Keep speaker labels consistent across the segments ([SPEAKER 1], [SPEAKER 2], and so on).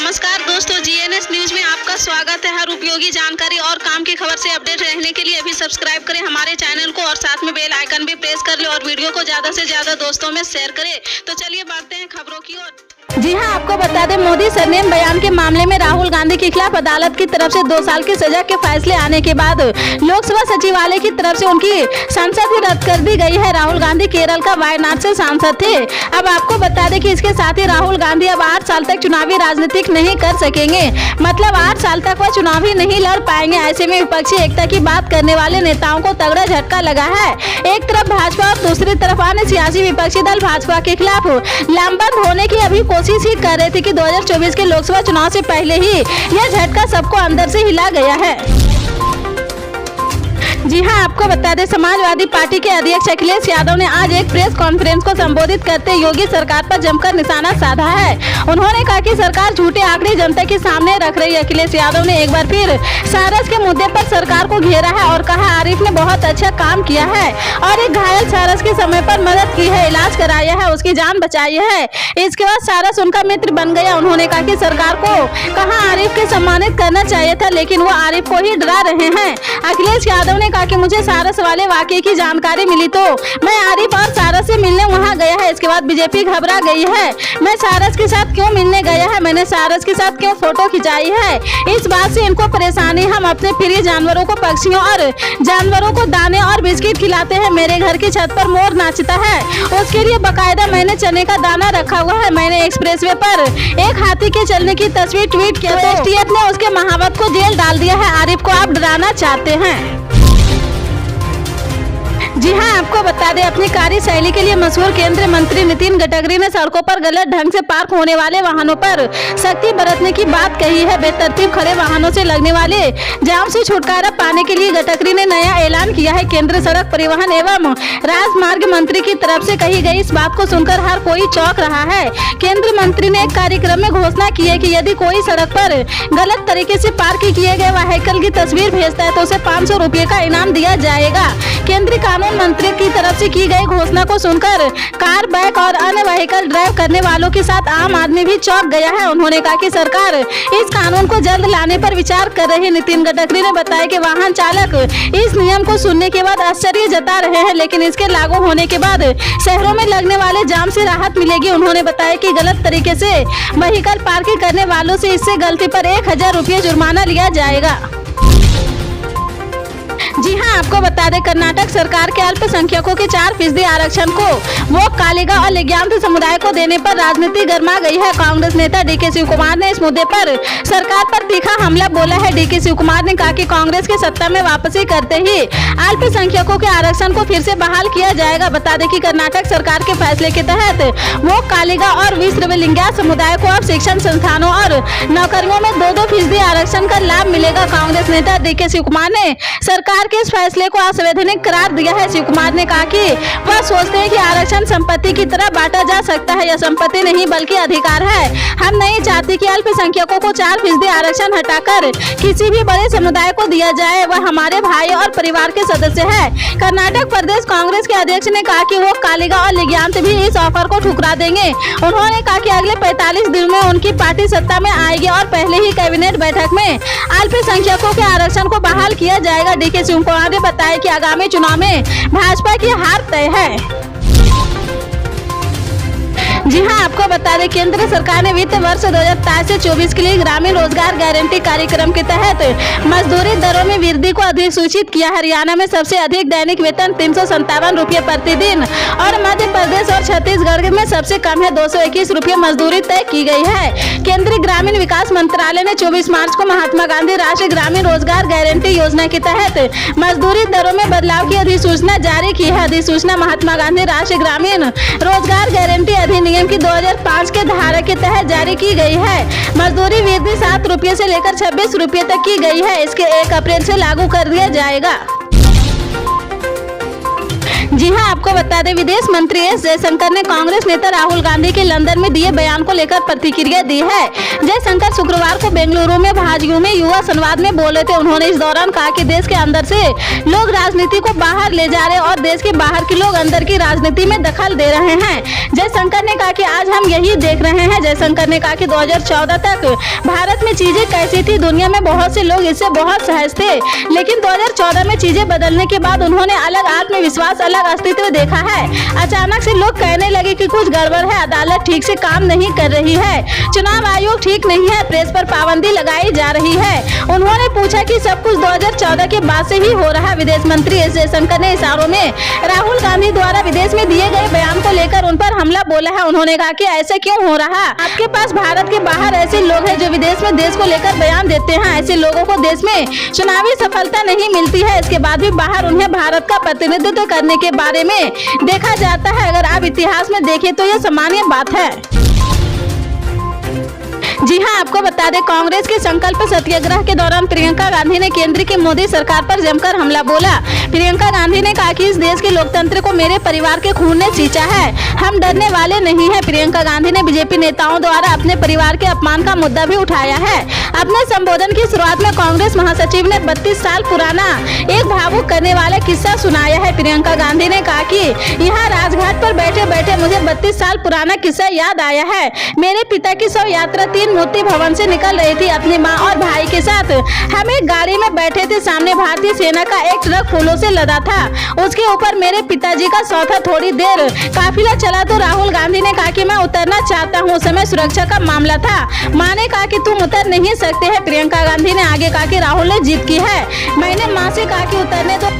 [SPEAKER 1] नमस्कार दोस्तों, GNS news में आपका स्वागत है। हर उपयोगी जानकारी और काम की खबर से अपडेट रहने के लिए अभी सब्सक्राइब करें हमारे चैनल को और साथ में बेल आइकन भी प्रेस कर ले और वीडियो को ज्यादा से ज्यादा दोस्तों में शेयर करें। तो चलिए बढ़ते हैं खबरों की ओर।
[SPEAKER 2] जी हां, आपको बता दें, मोदी सरनेम बयान के मामले में राहुल गांधी के खिलाफ अदालत की तरफ से 2 साल की सजा के फैसले आने के बाद लोकसभा सचिवालय की तरफ से उनकी सांसद ही रद्द कर दी गई है। राहुल गांधी केरल का वायनाड से सांसद थे। अब आपको बता दें कि इसके साथ ही राहुल गांधी अब 8 साल तक चुनावी राजनीति नहीं कर सकेंगे, मतलब 8 साल तक वह चुनाव ही नहीं लड़ पाएंगे। ऐसे में विपक्षी एकता की बात करने वाले नेताओं को तगड़ा झटका लगा है। एक तरफ भाजपा और दूसरी तरफ अन्य सियासी विपक्षी दल भाजपा के खिलाफ लामबंद होने की अभी कोशिश ही कर रहे थे कि 2024 के लोकसभा चुनाव से पहले ही यह झटका सबको अंदर से हिला गया है। जी हां, आपको बता दें, समाजवादी पार्टी के अध्यक्ष अखिलेश यादव ने आज एक प्रेस कॉन्फ्रेंस को संबोधित करते योगी सरकार पर जमकर निशाना साधा है। उन्होंने कहा कि सरकार झूठे आंकड़े जनता के सामने रख रही है। अखिलेश यादव ने एक बार फिर सारस के मुद्दे पर सरकार को घेरा है और कहा आरिफ ने बहुत अच्छा काम किया है और एक घायल सारस के समय पर मदद की है, इलाज कराया है, उसकी जान बचाई है। इसके बाद सारस उनका मित्र बन गया। उन्होंने कहा कि सरकार को कहा आरिफ के सम्मानित करना चाहिए था, लेकिन वो आरिफ को ही डरा रहे हैं। अखिलेश यादव ने कहा कि मुझे सारस वाले वाकये की जानकारी मिली तो मैं आरिफ और सारस से मिलने वहां गया है। इसके बाद बीजेपी घबरा गई है। मैं सारस के साथ क्यों मिलने गया है, मैंने सारस के साथ क्यों फोटो खिंचाई है, इस बात से इनको परेशानी। हम अपने प्रिय जानवरों को, पक्षियों और जानवरों को दाने और बिस्किट खिलाते हैं। मेरे घर की छत पर मोर नाचता है, उसके लिए बकायदा मैंने चने का दाना रखा हुआ है। मैंने एक्सप्रेसवे पर एक हाथी के चलने की तस्वीर ट्वीट किया तो एसटीएफ ने उसके महावत को जेल डाल दिया है। आरिफ को आप डराना चाहते हैं। जी हां, आपको बता दें, अपनी कार्यशैली के लिए मशहूर केंद्रीय मंत्री नितिन गडकरी ने सड़कों पर गलत ढंग से पार्क होने वाले वाहनों पर सख्ती बरतने की बात कही है। बेतरतीब खड़े वाहनों से लगने वाले जाम से छुटकारा पाने के लिए गडकरी ने नया ऐलान किया है। केंद्रीय सड़क परिवहन एवं राजमार्ग मंत्री की तरफ से कही गई इस बात को सुनकर हर कोई चौंक रहा है। केंद्रीय मंत्री ने एक कार्यक्रम में घोषणा की है कि यदि कोई सड़क पर गलत तरीके से पार्क किए गए व्हीकल की तस्वीर भेजता है तो उसे 500 रुपये का इनाम दिया जाएगा। केंद्रीय कानून मंत्री की तरफ से की गई घोषणा को सुनकर कार, बाइक और अन्य व्हीकल ड्राइव करने वालों के साथ आम आदमी भी चौंक गया है। उन्होंने कहा कि सरकार इस कानून को जल्द लाने पर विचार कर रही है। नितिन गडकरी ने बताया कि वाहन चालक इस नियम को सुनने के बाद आश्चर्य जता रहे हैं, लेकिन इसके लागू होने के बाद शहरों में लगने वाले जाम से राहत मिलेगी। उन्होंने बताया कि गलत तरीके से व्हीकल पार्किंग करने वालों से इससे गलती पर 1000 रुपये जुर्माना लिया जाएगा। जी हां, आपको बता दें, कर्नाटक सरकार के अल्पसंख्यकों के 4% आरक्षण को वो कालिगा और लिग्यांत समुदाय को देने पर राजनीति गर्मा गई है। कांग्रेस नेता डीके शिव कुमार ने इस मुद्दे पर सरकार पर तीखा हमला बोला है। डीके शिव कुमार ने कहा कि कांग्रेस के सत्ता में वापसी करते ही अल्पसंख्यकों के आरक्षण को फिर से बहाल किया जाएगा। बता दें कि कर्नाटक सरकार के फैसले के तहत वो कालिगा और विश्व लिंगायत समुदाय को अब शिक्षण संस्थानों और नौकरियों में 2-2% आरक्षण का लाभ मिलेगा। कांग्रेस नेता डीके शिव कुमार ने सरकार के इस फैसले को असंवैधानिक करार दिया है। शिव कुमार ने कहा कि वह सोचते हैं कि आरक्षण संपत्ति की तरह बांटा जा सकता है। यह संपत्ति नहीं बल्कि अधिकार है। हम नहीं चाहते कि अल्पसंख्यकों को 4% आरक्षण हटाकर किसी भी बड़े समुदाय को दिया जाए। वह हमारे भाई और परिवार के सदस्य है। कर्नाटक प्रदेश कांग्रेस के अध्यक्ष ने कहा कि वो कालिगा और लिग्यांत भी इस ऑफर को ठुकरा देंगे। उन्होंने कहा कि अगले 45 दिन में उनकी पार्टी सत्ता में आएगी और पहले ही कैबिनेट बैठक में अल्पसंख्यकों के आरक्षण को बहाल किया जाएगा। डीके शिव कुमार ने बताया कि आगामी चुनाव में भाजपा की हार तय है। जी हां, आपको बता दें, केंद्र सरकार ने वित्त वर्ष 2023 से 24 के लिए ग्रामीण रोजगार गारंटी कार्यक्रम के तहत मजदूरी दरों में वृद्धि को अधिसूचित किया। हरियाणा में सबसे अधिक दैनिक वेतन 357 रुपये प्रतिदिन और मध्य प्रदेश और छत्तीसगढ़ में सबसे कम है 221 रुपये मजदूरी तय की गई है। केंद्रीय ग्रामीण विकास मंत्रालय ने 24 मार्च को महात्मा गांधी राष्ट्रीय ग्रामीण रोजगार गारंटी योजना के तहत मजदूरी दरों में बदलाव की अधिसूचना जारी की है। अधिसूचना महात्मा गांधी राष्ट्रीय ग्रामीण रोजगार गारंटी अधिनियम की 2005 के धारा के तहत जारी की गई है। मजदूरी वृद्धि 7 रुपये से लेकर 26 रुपये तक की गई है। इसके 1 अप्रैल से लागू कर दिया जाएगा। जी हां, आपको बता दें विदेश मंत्री एस जयशंकर ने कांग्रेस नेता राहुल गांधी के लंदन में दिए बयान को लेकर प्रतिक्रिया दी है। जयशंकर शुक्रवार को बेंगलुरु में भाजयू में युवा संवाद में बोले थे। उन्होंने इस दौरान कहा कि देश के अंदर से लोग राजनीति को बाहर ले जा रहे और देश के बाहर के लोग अंदर की राजनीति में दखल दे रहे हैं। जयशंकर ने कहा कि आज हम यही देख रहे हैं। जयशंकर ने कहा कि 2014 तक भारत में चीजें कैसी थी, दुनिया में बहुत से लोग इससे बहुत सहज थे, लेकिन 2014 में चीजें बदलने के बाद उन्होंने अलग आत्मविश्वास, अलग अस्तित्व देखा है। अचानक से लोग कहने लगे कि कुछ गड़बड़ है, अदालत ठीक से काम नहीं कर रही है, चुनाव आयोग ठीक नहीं है, प्रेस पर पाबंदी लगाई जा रही है। उन्होंने पूछा कि सब कुछ 2014 के बाद से ही हो रहा है। विदेश मंत्री एस जयशंकर ने इशारों में राहुल गांधी द्वारा विदेश में दिए गए बयान को लेकर उन पर हमला बोला है। उन्होंने कहा कि ऐसा क्यों हो रहा? आपके पास भारत के बाहर ऐसे लोग हैं जो विदेश में देश को लेकर बयान देते हैं। ऐसे लोगों को देश में चुनावी सफलता नहीं मिलती है, इसके बाद भी बाहर उन्हें भारत का प्रतिनिधित्व करने के बारे में देखा जाता है। अगर आप इतिहास में देखें तो यह सामान्य बात है। जी हां, आपको बता दें कांग्रेस के संकल्प सत्याग्रह के दौरान प्रियंका गांधी ने केंद्र की मोदी सरकार पर जमकर हमला बोला। प्रियंका गांधी ने कहा कि इस देश के लोकतंत्र को मेरे परिवार के खून ने सींचा है, हम डरने वाले नहीं हैं। प्रियंका गांधी ने बीजेपी नेताओं द्वारा अपने परिवार के अपमान का मुद्दा भी उठाया है। अपने संबोधन की शुरुआत में कांग्रेस महासचिव ने 32 साल पुराना एक भावुक करने वाला किस्सा सुनाया है। प्रियंका गांधी ने कहा कि यहाँ राजघाट पर बैठे बैठे मुझे 32 साल पुराना किस्सा याद आया है। मेरे पिता की शव यात्रा 3 मोती भवन से निकल रही थी। अपनी मां और भाई के साथ हम एक गाड़ी में बैठे थे। सामने भारतीय सेना का एक ट्रक फूलों से लदा था, उसके ऊपर मेरे पिताजी का शव था। थोड़ी देर काफिला चला तो राहुल गांधी ने कहा कि मैं उतरना चाहता हूं। उस समय सुरक्षा का मामला था। मां ने कहा कि तुम उतर नहीं सकते हैं। प्रियंका गांधी ने आगे कहा कि राहुल ने जिद की है। मैंने मां से कहा कि उतरने दो।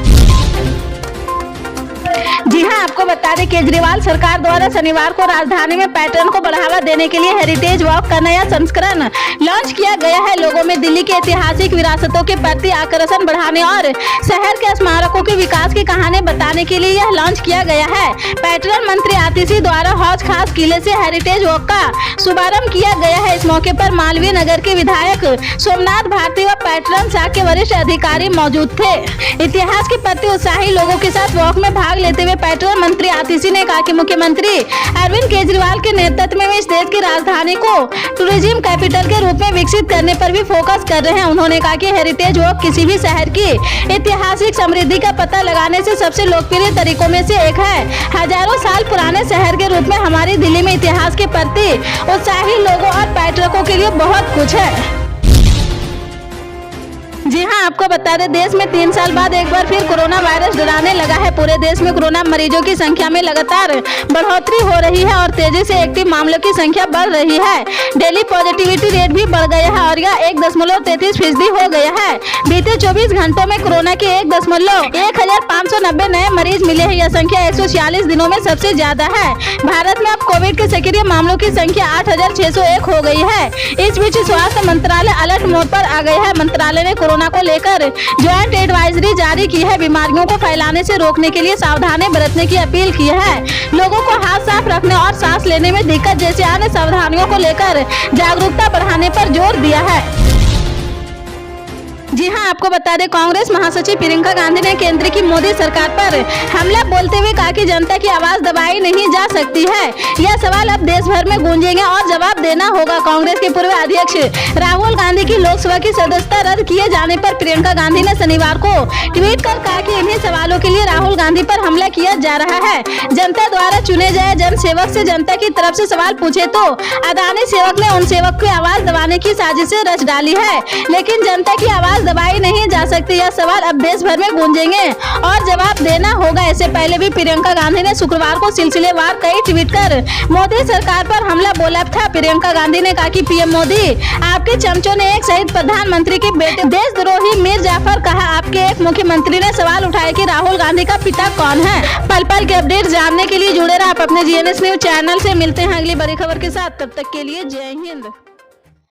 [SPEAKER 2] जी हां, आपको बता दें केजरीवाल सरकार द्वारा शनिवार को राजधानी में पर्यटन को बढ़ावा देने के लिए हेरिटेज वॉक का नया संस्करण लॉन्च किया गया है। लोगों में दिल्ली के ऐतिहासिक विरासतों के प्रति आकर्षण बढ़ाने और शहर के स्मारकों के विकास की कहानी बताने के लिए यह लॉन्च किया गया है। पर्यटन मंत्री आतिशी द्वारा हौज खास किले से हेरिटेज वॉक का शुभारंभ किया गया है। इस मौके पर मालवीय नगर के विधायक सोमनाथ भारती व पर्यटन शाखा के वरिष्ठ अधिकारी मौजूद थे। इतिहास के प्रति उत्साही लोगों के साथ वॉक में भाग लेते हुए पर्यटन मंत्री आतिशी ने कहा कि मुख्यमंत्री अरविंद केजरीवाल के नेतृत्व में इस देश की राजधानी को टूरिज्म कैपिटल के रूप में विकसित करने पर भी फोकस कर रहे हैं। उन्होंने कहा कि हेरिटेज वॉक किसी भी शहर की ऐतिहासिक समृद्धि का पता लगाने से सबसे लोकप्रिय तरीकों में से एक है। हजारों साल पुराने शहर के रूप में हमारी दिल्ली में इतिहास के प्रति उत्साही लोगों और पर्यटकों के लिए बहुत कुछ है। जी हां, आपको बता दें देश में 3 साल बाद एक बार फिर कोरोना वायरस डराने लगा है। पूरे देश में कोरोना मरीजों की संख्या में लगातार बढ़ोतरी हो रही है और तेजी से एक्टिव मामलों की संख्या बढ़ रही है। डेली पॉजिटिविटी रेट भी बढ़ गया है और यह 1.33% हो गया है। बीते 24 घंटों में कोरोना के 1,1590 नए मरीज मिले हैं। यह संख्या 146 दिनों में सबसे ज्यादा है। भारत में अब कोविड के सक्रिय मामलों की संख्या 8,601 हो गई है। इस बीच स्वास्थ्य मंत्रालय अलर्ट मोड पर आ गया है। मंत्रालय ने कोरोना को लेकर ज्वाइंट एडवाइजरी जारी की है। बीमारियों को फैलाने से रोकने के लिए सावधानी बरतने की अपील की है। लोगों को हाथ साफ रखने और सांस लेने में दिक्कत जैसे अन्य सावधानियों को लेकर जागरूकता बढ़ाने पर जोर दिया है। जी हां, आपको बता दें कांग्रेस महासचिव प्रियंका गांधी ने केंद्र की मोदी सरकार पर हमला बोलते हुए कहा कि जनता की आवाज दबाई नहीं जा सकती है। यह सवाल अब देश भर में गूंजेंगे और जवाब देना होगा। कांग्रेस के पूर्व अध्यक्ष राहुल गांधी की लोकसभा की सदस्यता रद्द किए जाने पर प्रियंका गांधी ने शनिवार को ट्वीट कर कहा कि इन्हीं सवालों के लिए राहुल गांधी पर हमला किया जा रहा है। जनता द्वारा चुने गए जन सेवक से जनता की तरफ से सवाल पूछे तो अदानी सेवक ने उन सेवक की आवाज दबाने की साजिशें रच डाली है, लेकिन जनता की आवाज दबाई नहीं जा सकती। यह सवाल अब देश भर में गूंजेंगे और जवाब देना होगा। इससे पहले भी प्रियंका गांधी ने शुक्रवार को सिलसिलेवार कई ट्वीट कर मोदी सरकार पर हमला बोला था। प्रियंका गांधी ने कहा कि पीएम मोदी आपके चमचों ने एक शहीद प्रधानमंत्री के बेटे देशद्रोही मीर जाफर कहा। आपके एक मुख्यमंत्री ने सवाल उठाया कि राहुल गांधी का पिता कौन है। पल पल के अपडेट जानने के लिए जुड़े रहे आप अपने GNS न्यूज चैनल से। मिलते हैं अगली बड़ी खबर के साथ, तब तक के लिए जय हिंद।